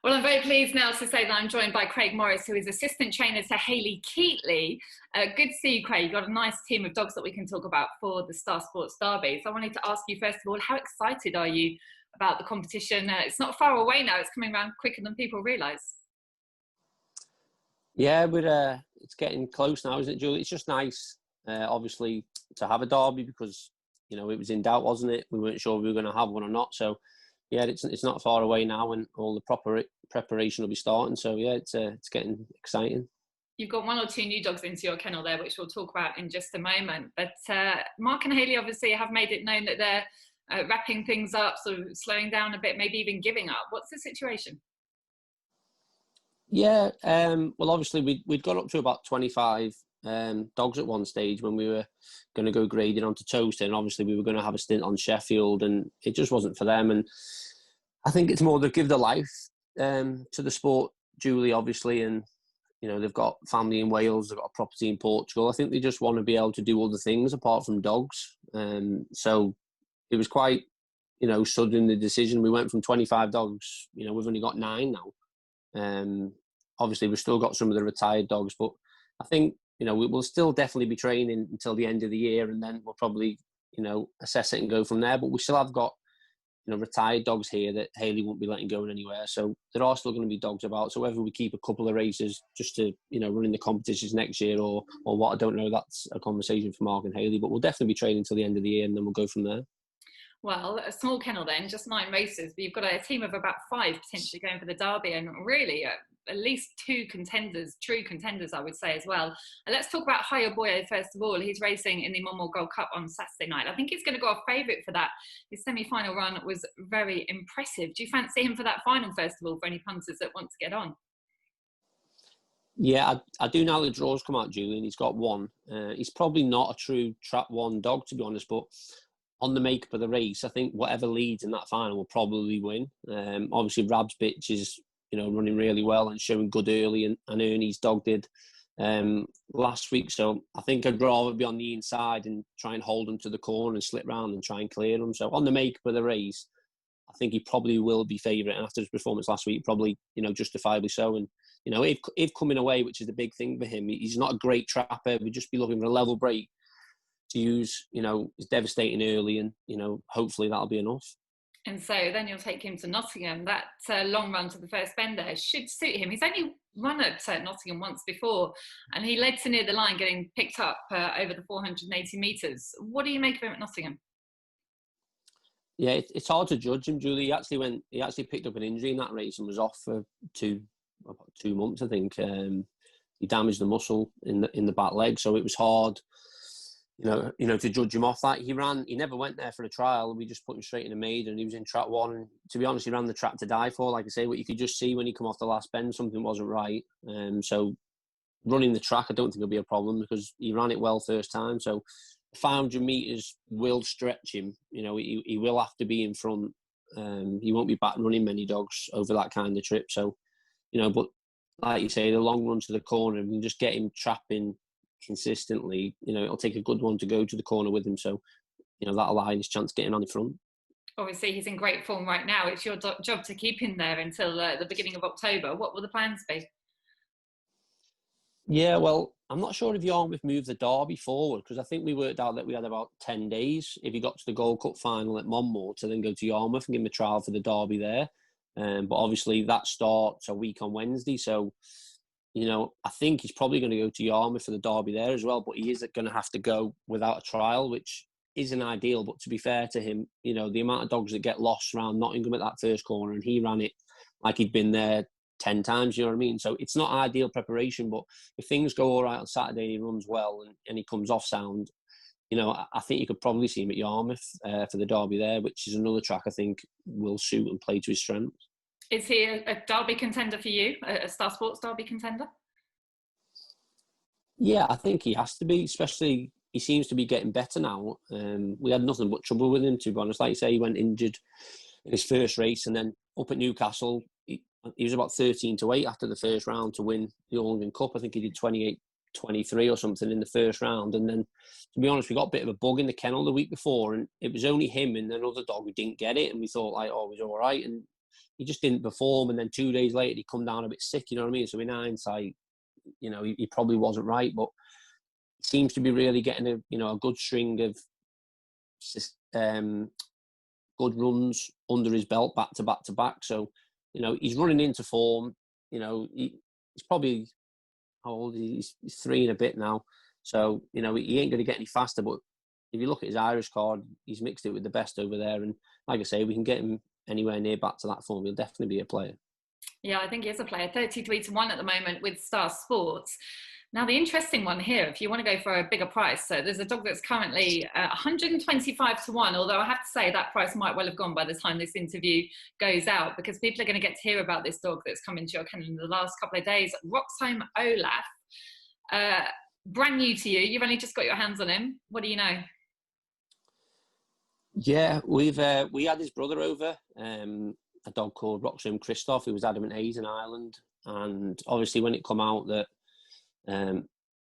Well, I'm very pleased now to say that I'm joined by Craig Morris, who is assistant trainer to Hayley Keightley. Good to see you, Craig. You've got a nice team of dogs that we can talk about for the Star Sports Derby. So I wanted to ask you, first of all, how excited are you about the competition? It's not far away now. It's coming around quicker than people realise. Yeah, it's getting close now, isn't it, Julie? It's just nice, obviously, to have a derby because, you know, it was in doubt, wasn't it? We weren't sure if we were going to have one or not. So, yeah, it's not far away now, and all the proper preparation will be starting. So, yeah, it's getting exciting. You've got one or two new dogs into your kennel there, which we'll talk about in just a moment. But Mark and Hayley obviously have made it known that they're wrapping things up, sort of slowing down a bit, maybe even giving up. What's the situation? Yeah, well, obviously, we'd got up to about 25 dogs at one stage when we were going to go grading onto Toaster, and obviously we were going to have a stint on Sheffield, and it just wasn't for them. And I think it's more to give the life to the sport, Julie, obviously, and you know they've got family in Wales, they've got a property in Portugal. I think they just want to be able to do other things apart from dogs. So it was quite, you know, sudden the decision. We went from 25 dogs, you know, we've only got 9 now. Obviously, we've still got some of the retired dogs, but I think, you know, we will still definitely be training until the end of the year, and then we'll probably, you know, assess it and go from there. But we still have got, you know, retired dogs here that Hayley won't be letting go anywhere. So there are still going to be dogs about. So whether we keep a couple of races just to, you know, running the competitions next year or what, I don't know. That's a conversation for Mark and Hayley. But we'll definitely be training until the end of the year, and then we'll go from there. Well, a small kennel then, just 9 races, but you've got a team of about 5 potentially going for the Derby, and really at least 2 contenders, true contenders, I would say as well. And let's talk about Hiya Boyo first of all. He's racing in the Monmore Gold Cup on Saturday night. I think he's going to go off favourite for that. His semi-final run was very impressive. Do you fancy him for that final first of all, for any punters that want to get on? Yeah, I do now the draws come out, Julian. He's got 1. He's probably not a true Trap 1 dog, to be honest, but on the makeup of the race, I think whatever leads in that final will probably win. Obviously, Rab's bitch is, you know, running really well and showing good early, and Ernie's dog did last week. So I think I'd rather be on the inside and try and hold him to the corner and slip round and try and clear him. So on the makeup of the race, I think he probably will be favourite. And after his performance last week, probably, you know, justifiably so. And, you know, if coming away, which is the big thing for him, he's not a great trapper. We'd just be looking for a level break to use, you know, is devastating early, and, you know, hopefully that'll be enough. And so then you'll take him to Nottingham. That long run to the first bend there should suit him. He's only run at Nottingham once before, and he led to near the line, getting picked up over the 480 metres. What do you make of him at Nottingham? Yeah, it's hard to judge him, Julie. He actually picked up an injury in that race and was off for about 2 months, I think. He damaged the muscle in the back leg, so it was hard, you know, to judge him off that. He never went there for a trial. We just put him straight in a maiden, and he was in trap 1. And to be honest, he ran the track to die for. Like I say, what you could just see when he come off the last bend, something wasn't right. So running the track, I don't think it'll be a problem because he ran it well first time. So 500 metres will stretch him. You know, he will have to be in front. He won't be back running many dogs over that kind of trip. So, you know, but like you say, the long run to the corner, we can just get him trapping consistently. You know, it'll take a good one to go to the corner with him. So, you know, that'll allow his chance getting on in front. Obviously, he's in great form right now. It's your job to keep him there until the beginning of October. What will the plans be? Yeah, well, I'm not sure if Yarmouth moved the Derby forward, because I think we worked out that we had about 10 days if he got to the Gold Cup final at Monmore to then go to Yarmouth and give him a trial for the Derby there. But obviously that starts a week on Wednesday. So, you know, I think he's probably going to go to Yarmouth for the Derby there as well. But he is going to have to go without a trial, which isn't ideal. But to be fair to him, you know, the amount of dogs that get lost around Nottingham at that first corner, and he ran it like he'd been there 10 times, you know what I mean? So it's not ideal preparation, but if things go all right on Saturday and he runs well and he comes off sound, you know, I think you could probably see him at Yarmouth for the Derby there, which is another track I think will suit and play to his strengths. Is he a Derby contender for you, a Star Sports Derby contender? Yeah, I think he has to be, especially he seems to be getting better now. We had nothing but trouble with him, to be honest. Like you say, he went injured in his first race, and then up at Newcastle, he was about 13-8 after the first round to win the All England Cup. I think he did 28-23 or something in the first round. And then, to be honest, we got a bit of a bug in the kennel the week before, and it was only him and another dog who didn't get it. And we thought, like, oh, it was all right. And he just didn't perform, and then 2 days later he come down a bit sick. You know what I mean? So in hindsight, he probably wasn't right, but he seems to be really getting a good string of good runs under his belt, back to back to back. So he's running into form. He's probably, how old is he? He's 3 and a bit now. So he ain't going to get any faster. But if you look at his Irish card, he's mixed it with the best over there. And like I say, we can get him anywhere near back to that form, he'll definitely be a player. Yeah, I think he is a player. 33-1 at the moment with Star Sports. Now, the interesting one here, if you want to go for a bigger price, so there's a dog that's currently 125-1, although I have to say that price might well have gone by the time this interview goes out, because people are going to get to hear about this dog that's come into your kennel in the last couple of days. Roxheim Olaf, brand new to you. You've only just got your hands on him. What do you know? Yeah, we had his brother over, a dog called Roxanne Christoph, who was Adamant Hayes in Ireland, and obviously when it come out that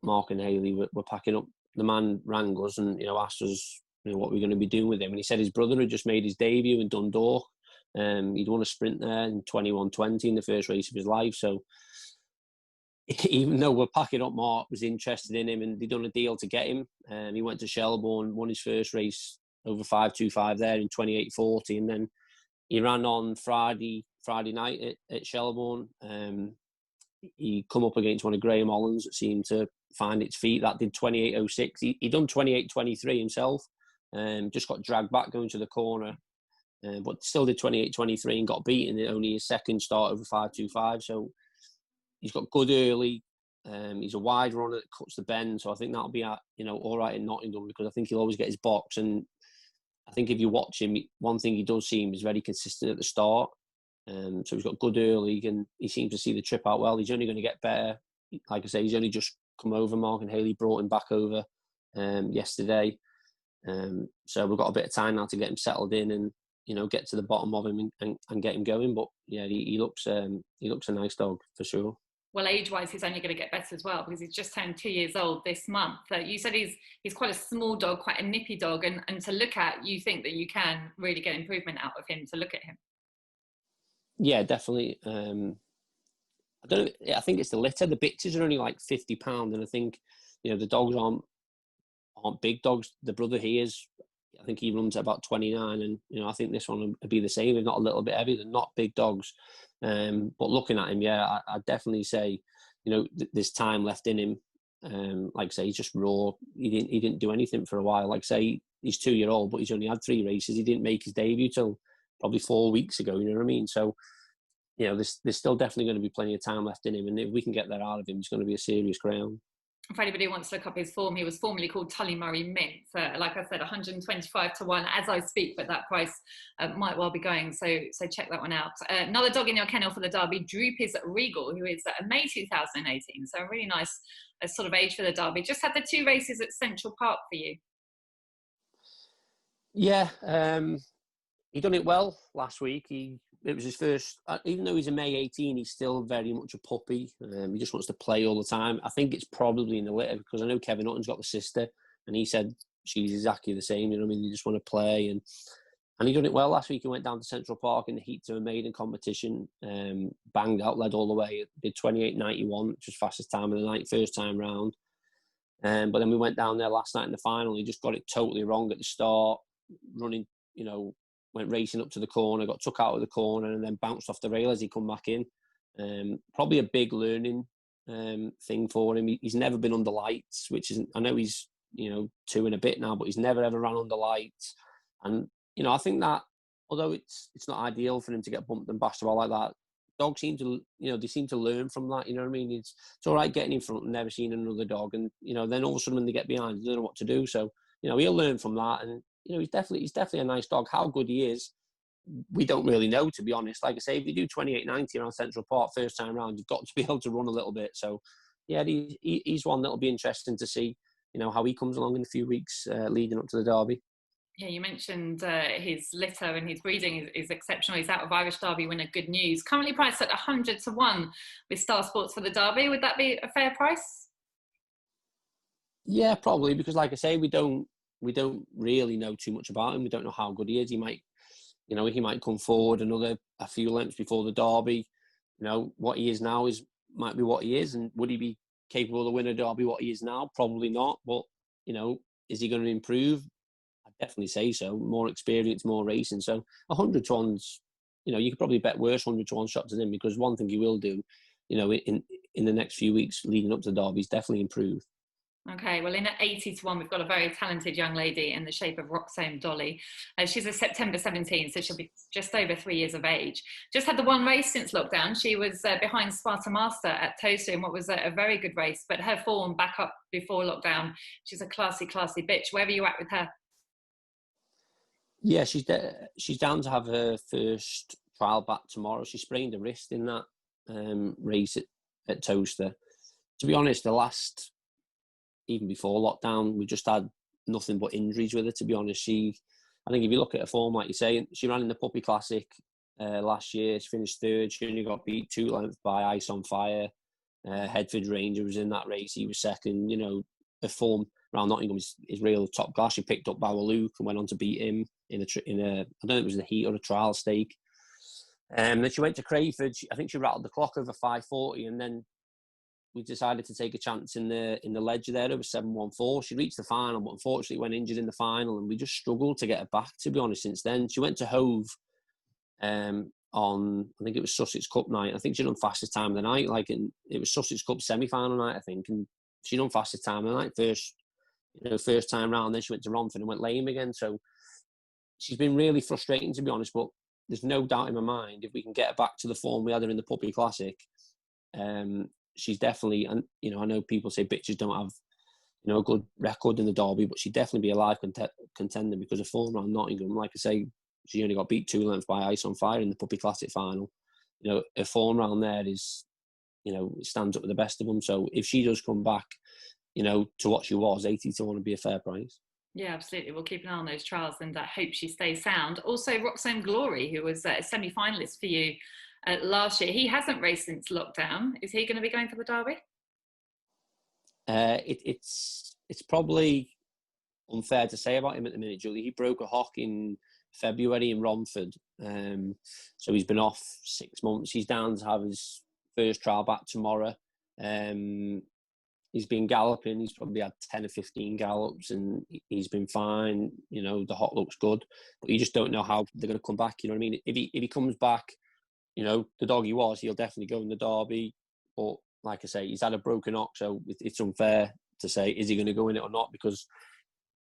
Mark and Hayley were packing up, the man rang us and asked us what we're going to be doing with him, and he said his brother had just made his debut in Dundalk. He'd won a sprint there in 21:20 in the first race of his life. So even though we're packing up, Mark was interested in him, and they'd done a deal to get him. He went to Shelbourne, won his first race over 5:25 there in 28:40, and then he ran on Friday night at Shelbourne. He come up against one of Graham Holland's that seemed to find its feet. That did 28:06. He done 28:23 himself. Just got dragged back going to the corner, but still did 28:23 and got beaten in only his second start over 5:25. So he's got good early. He's a wide runner that cuts the bend, so I think that'll be all right in Nottingham, because I think he'll always get his box. And I think if you watch him, one thing he does seem is very consistent at the start. So he's got good early, and he seems to see the trip out well. He's only going to get better. Like I say, he's only just come over. Mark and Hayley brought him back over yesterday. So we've got a bit of time now to get him settled in and get to the bottom of him and get him going. But yeah, he looks a nice dog for sure. Well, age-wise, he's only going to get better as well, because he's just turned 2 years old this month. You said he's quite a small dog, quite a nippy dog, and to look at, you think that you can really get improvement out of him to look at him? Yeah, definitely. I don't know. I think it's the litter. The bitches are only like £50, and I think the dogs aren't big dogs. The brother here is, I think he runs at about 29, and I think this one would be the same, if not a little bit heavier. They're not big dogs, but looking at him, yeah, I'd definitely say there's time left in him. Like I say, he's just raw. He didn't do anything for a while. Like I say, he's 2 year old, but he's only had 3 races. He didn't make his debut till probably 4 weeks ago. You know what I mean? So there's still definitely going to be plenty of time left in him, and if we can get that out of him, it's going to be a serious ground. For anybody who wants to look up his form, he was formerly called Tully Murray Mint. Like I said, 125-1 as I speak, but that price might well be going. So check that one out. Another dog in your kennel for the Derby, Droopy's Regal, who is May 2018. So a really nice sort of age for the Derby. Just had the 2 races at Central Park for you. Yeah, he done it well last week. It was his first, even though he's a May 18, he's still very much a puppy. He just wants to play all the time. I think it's probably in the litter, because I know Kevin Hutton's got the sister, and he said she's exactly the same. You know what I mean? You just want to play, and he done it well last week. He went down to Central Park in the heat to a maiden competition, banged out, led all the way, did 28:91, which was fastest time of the night, first time round. But then we went down there last night in the final. He just got it totally wrong at the start, running, went racing up to the corner, got took out of the corner, and then bounced off the rail as he come back in. Probably a big learning thing for him. He's never been under lights, which isn't, I know he's 2 and a bit now, but he's never ever ran under lights. And I think that although it's not ideal for him to get bumped and bashed about like that, dogs seem to they seem to learn from that. You know what I mean? It's all right getting in front and never seen another dog, and then all of a sudden when they get behind, they don't know what to do. So he'll learn from that, and he's definitely a nice dog. How good he is, we don't really know, to be honest. Like I say, if you do 28:90 around Central Park first time round, you've got to be able to run a little bit. So yeah, he's one that'll be interesting to see how he comes along in a few weeks leading up to the Derby. Yeah, you mentioned his litter and his breeding is exceptional. He's out of Irish Derby winner, Good News. Currently priced at 100-1 with Star Sports for the Derby. Would that be a fair price? Yeah, probably, because like I say, we don't really know too much about him. We don't know how good he is. He might, You know, he might come forward a few lengths before the Derby. You know, what he is now might be what he is, and would he be capable of winning a Derby what he is now? Probably not. But, you know, is he going to improve? I'd definitely say so. More experience, more racing. So 100 to 1's, you know, you could probably bet worse 100 to 1 shots at him, because one thing he will do, you know, in the next few weeks leading up to the Derby, is definitely improve. Okay, well, in at 80 to 1, we've got a very talented young lady in the shape of Roxane Dolly. She's a September 17, so she'll be just over 3 years of age. Just had the one race since lockdown. She was behind Sparta Master at Toaster in what was a very good race, but her form back up before lockdown. She's a classy bitch. Where are you at with her? Yeah, she's down to have her first trial back tomorrow. She sprained her wrist in that race at Toaster. To be honest, even before lockdown, we just had nothing but injuries with her, to be honest. I think if you look at her form, like you say, she ran in the Puppy Classic last year. She finished third. She only got beat 2 lengths by Ice on Fire. Headford Ranger was in that race. He was second. You know, her form around Nottingham is real top class. She picked up Bauer Luke and went on to beat him in a I don't know if it was the heat or a trial stake. Then she went to Crayford. I think she rattled the clock over 5:40, and then we decided to take a chance in the ledger there. It was 7:14. She reached the final, but unfortunately went injured in the final, and we just struggled to get her back, to be honest, since then. She went to Hove on, I think it was Sussex Cup night. I think she done fastest time of the night. It was Sussex Cup semi-final night, I think, and she done fastest time of the night first time round. Then she went to Romford and went lame again. So she's been really frustrating, to be honest, but there's no doubt in my mind, if we can get her back to the form we had her in the Puppy Classic, she's definitely, and you know, I know people say bitches don't have, you know, a good record in the Derby, but she'd definitely be a live contender because of form around Nottingham. Like I say, she only got beat 2 lengths by Ice on Fire in the Puppy Classic final. You know, her form around there is, you know, stands up with the best of them. So if she does come back, you know, to what she was, 80 to 1 would be a fair price. Yeah, absolutely. We'll keep an eye on those trials and hope she stays sound. Also, Roxanne Glory, who was a semi-finalist for you last year. He hasn't raced since lockdown. Is he going to be going for the Derby? It's probably unfair to say about him at the minute, Julie. He broke a hock in February in Romford, so he's been off 6 months. He's down to have his first trial back tomorrow. He's been galloping. He's probably had 10 or 15 gallops, and he's been fine. You know, the hock looks good, but you just don't know how they're going to come back. You know what I mean? If he comes back, you know, the dog he was, he'll definitely go in the Derby. But like I say, he's had a broken hock, so it's unfair to say, is he going to go in it or not? Because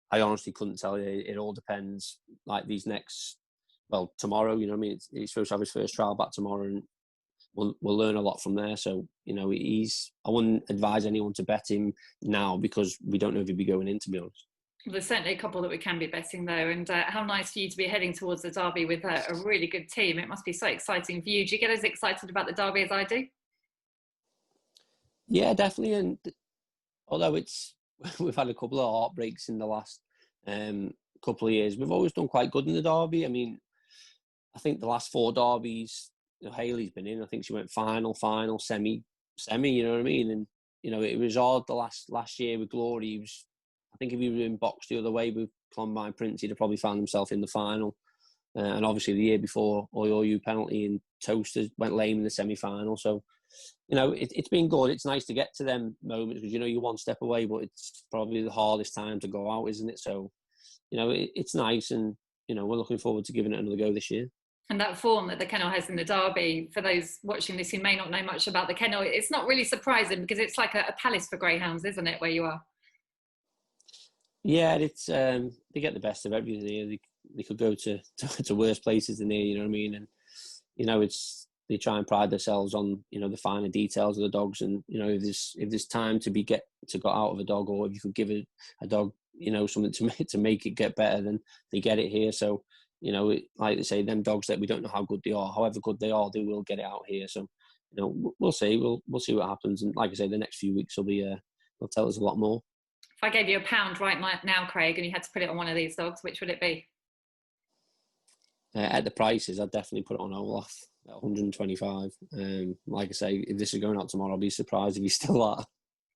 I honestly couldn't tell you. It all depends. Like tomorrow, you know what I mean? He's supposed to have his first trial back tomorrow, and we'll learn a lot from there. So, you know, I wouldn't advise anyone to bet him now, because we don't know if he'll be going in, to be honest. Well, there's certainly a couple that we can be betting, though, and how nice for you to be heading towards the Derby with a really good team. It must be so exciting for you. Do you get as excited about the Derby as I do? Yeah, definitely. And although we've had a couple of heartbreaks in the last couple of years, we've always done quite good in the Derby. I mean, I think the last 4 Derbies, you know, Hayley's been in. I think she went final, semi. You know what I mean? And you know, it was odd the last year with Glory. I think if he was in box the other way with Clombine Prince, he'd have probably found himself in the final. And obviously the year before, Oyoyu penalty and Toaster went lame in the semi-final. So, you know, it's been good. It's nice to get to them moments, because, you know, you're one step away, but it's probably the hardest time to go out, isn't it? So, you know, it's nice, and, you know, we're looking forward to giving it another go this year. And that form that the kennel has in the Derby, for those watching this who may not know much about the kennel, it's not really surprising, because it's like a palace for greyhounds, isn't it, where you are? Yeah, it's they get the best of everything here. They could go to worse places than here, you know what I mean? And, you know, they try and pride themselves on, you know, the finer details of the dogs. And, you know, if there's time to get out of a dog, or if you could give a dog, you know, something to make it get better, then they get it here. So, you know, like they say, them dogs that we don't know how good they are, however good they are, they will get it out here. So, you know, we'll see. We'll see what happens. And like I say, the next few weeks will tell us a lot more. If I gave you £1 right now, Craig, and you had to put it on one of these dogs, which would it be? At the prices, I'd definitely put it on Olaf at 125. Like I say, if this is going out tomorrow, I'll be surprised if he's still at.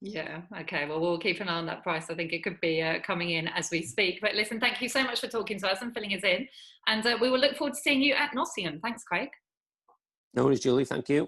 Yeah, okay. Well, we'll keep an eye on that price. I think it could be coming in as we speak. But listen, thank you so much for talking to us and filling us in. And we will look forward to seeing you at Nottingham. Thanks, Craig. No worries, Julie. Thank you.